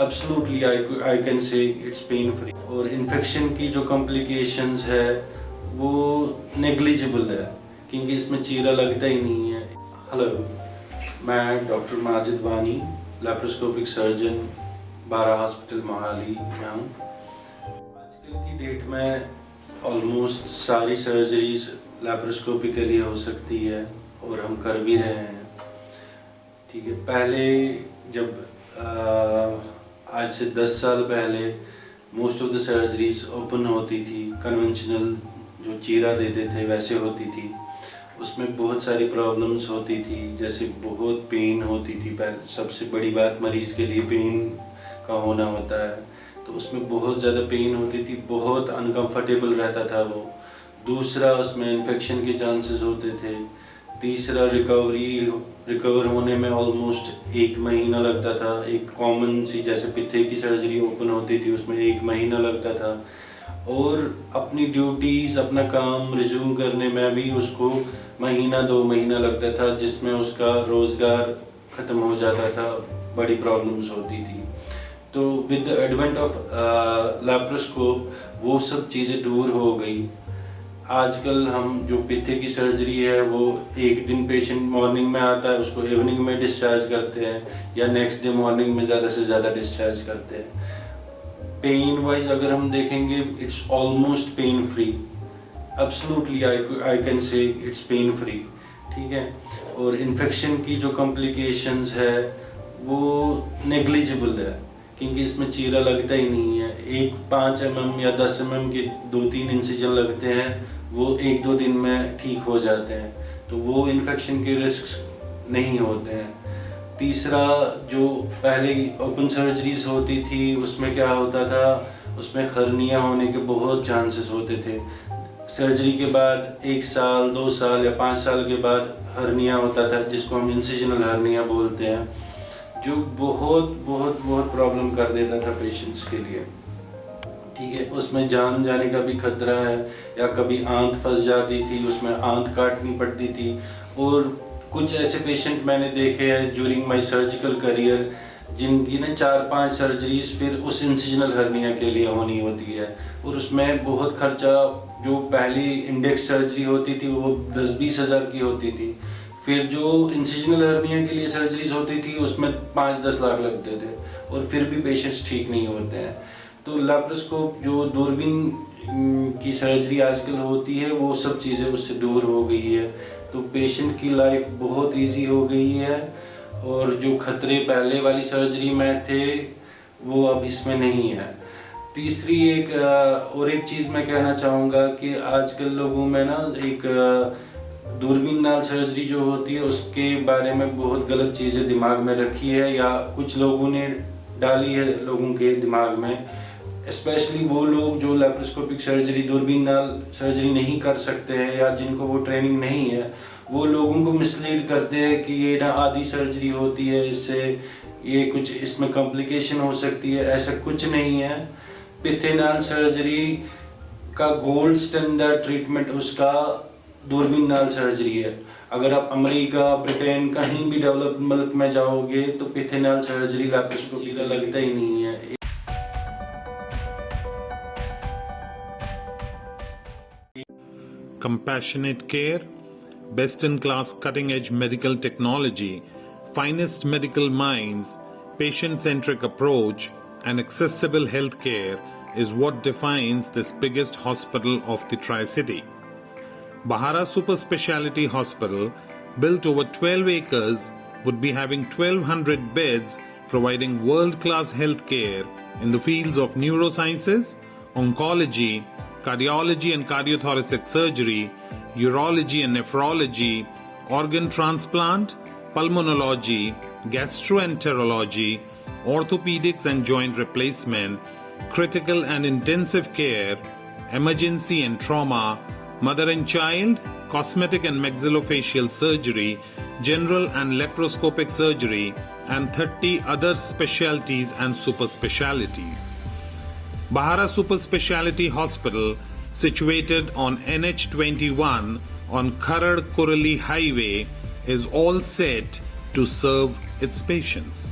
Absolutely I can say it's pain free. और infection की जो कॉम्प्लिकेशंस है वो नेग्लिजिबल है क्योंकि इसमें चीरा लगता ही नहीं है। हेलो, मैं डॉक्टर माजिद वानी, लैप्रोस्कोपिक सर्जन, बारा हॉस्पिटल मोहाली में हूँ। आजकल की डेट में ऑलमोस्ट सारी सर्जरीज लैप्रोस्कोपिकली हो सकती है और हम कर भी रहे हैं। ठीक है, पहले जब आज से 10 साल पहले most of the surgeries open होती थी, कन्वेंशनल जो चीरा देते थे वैसे होती थी। उसमें बहुत सारी प्रॉब्लम्स होती थी, जैसे बहुत पेन होती थी। पहले सबसे बड़ी बात मरीज़ के लिए पेन का होना होता है, तो उसमें बहुत ज़्यादा पेन होती थी, बहुत अनकंफर्टेबल रहता था वो। दूसरा, उसमें इन्फेक्शन के चांसेस होते थे। तीसरा, रिकवर होने में ऑलमोस्ट 1 महीना लगता था। एक कॉमन सी जैसे पित्ते की सर्जरी ओपन होती थी उसमें 1 महीना लगता था। और अपनी ड्यूटीज़, अपना काम रिज्यूम करने में भी उसको महीना 2 महीना लगता था, जिसमें उसका रोज़गार ख़त्म हो जाता था, बड़ी प्रॉब्लम्स होती थी। तो with the advent of laparoscope वो सब चीज़ें दूर हो गई। आजकल हम जो पित्ते की सर्जरी है वो एक दिन पेशेंट मॉर्निंग में आता है, उसको इवनिंग में डिस्चार्ज करते हैं या नेक्स्ट डे मॉर्निंग में ज़्यादा से ज़्यादा डिस्चार्ज करते हैं। पेन वाइज अगर हम देखेंगे, it's almost pain free. Absolutely I can say it's pain free. ठीक है, और इन्फेक्शन की जो कॉम्प्लिकेशंस है वो नेग्लिजिबल है क्योंकि इसमें चीरा लगता ही नहीं है। एक 5 mm या 10 mm के 2-3 इंसिजन लगते हैं, वो 1-2 दिन में ठीक हो जाते हैं, तो वो इन्फेक्शन के रिस्क नहीं होते हैं। तीसरा, जो पहले ओपन सर्जरीज होती थी उसमें क्या होता था, उसमें हर्निया होने के बहुत चांसेस होते थे। सर्जरी के बाद 1 साल, 2 साल या 5 साल के बाद हर्निया होता था, जिसको हम इंसिजनल हर्निया बोलते हैं, जो बहुत बहुत बहुत प्रॉब्लम कर देता था पेशेंट्स के लिए। ठीक है, उसमें जान जाने का भी खतरा है, या कभी आंत फंस जाती थी, उसमें आंत काटनी पड़ती थी। और कुछ ऐसे पेशेंट मैंने देखे हैं ड्यूरिंग माय सर्जिकल करियर, जिनकी ना 4-5 सर्जरीज फिर उस इंसिजनल हर्निया के लिए होनी होती है, और उसमें बहुत खर्चा। जो पहली इंडेक्स सर्जरी होती थी वो 10-20 हज़ार की होती थी, फिर जो इंसिजनल हर्निया के लिए सर्जरीज होती थी उसमें 5-10 लाख लगते थे, और फिर भी पेशेंट्स ठीक नहीं होते हैं। तो लैप्रोस्कोप जो दूरबीन की सर्जरी आजकल होती है वो सब चीज़ें उससे दूर हो गई है, तो पेशेंट की लाइफ बहुत इजी हो गई है, और जो खतरे पहले वाली सर्जरी में थे वो अब इसमें नहीं है। तीसरी एक चीज़ मैं कहना चाहूँगा कि आजकल लोगों में ना एक दूरबीन नाल सर्जरी जो होती है उसके बारे में बहुत गलत चीज़ें दिमाग में रखी है, या कुछ लोगों ने डाली है लोगों के दिमाग में। स्पेशली वो लोग जो लैप्रोस्कोपिक सर्जरी, दूरबीन नाल सर्जरी नहीं कर सकते हैं या जिनको वो ट्रेनिंग नहीं है, वो लोगों को मिसलीड करते हैं कि ये ना आधी सर्जरी होती है, इससे ये कुछ इसमें कॉम्प्लिकेशन हो सकती है। ऐसा कुछ नहीं है। पित्ते नाल सर्जरी का गोल्ड स्टैंडर्ड ट्रीटमेंट उसका दूरबीन नाल सर्जरी है। अगर आप अमेरिका, ब्रिटेन, कहीं भी डेवलप्ड मुल्क में जाओगे तो पित्ते नाल सर्जरी लैप्रोस्कोपी का लगता ही नहीं है। Compassionate care, best-in-class cutting-edge medical technology, finest medical minds, patient-centric approach, and accessible healthcare is what defines this biggest hospital of the Tri-City. Bahara Super Speciality Hospital, built over 12 acres, would be having 1,200 beds providing world-class healthcare in the fields of neurosciences, oncology, cardiology and cardiothoracic surgery, urology and nephrology, organ transplant, pulmonology, gastroenterology, orthopedics and joint replacement, critical and intensive care, emergency and trauma, mother and child, cosmetic and maxillofacial surgery, general and laparoscopic surgery, and 30 other specialties and super specialties. Bahara Super Speciality Hospital, situated on NH21 on Kharad Kurali Highway, is all set to serve its patients.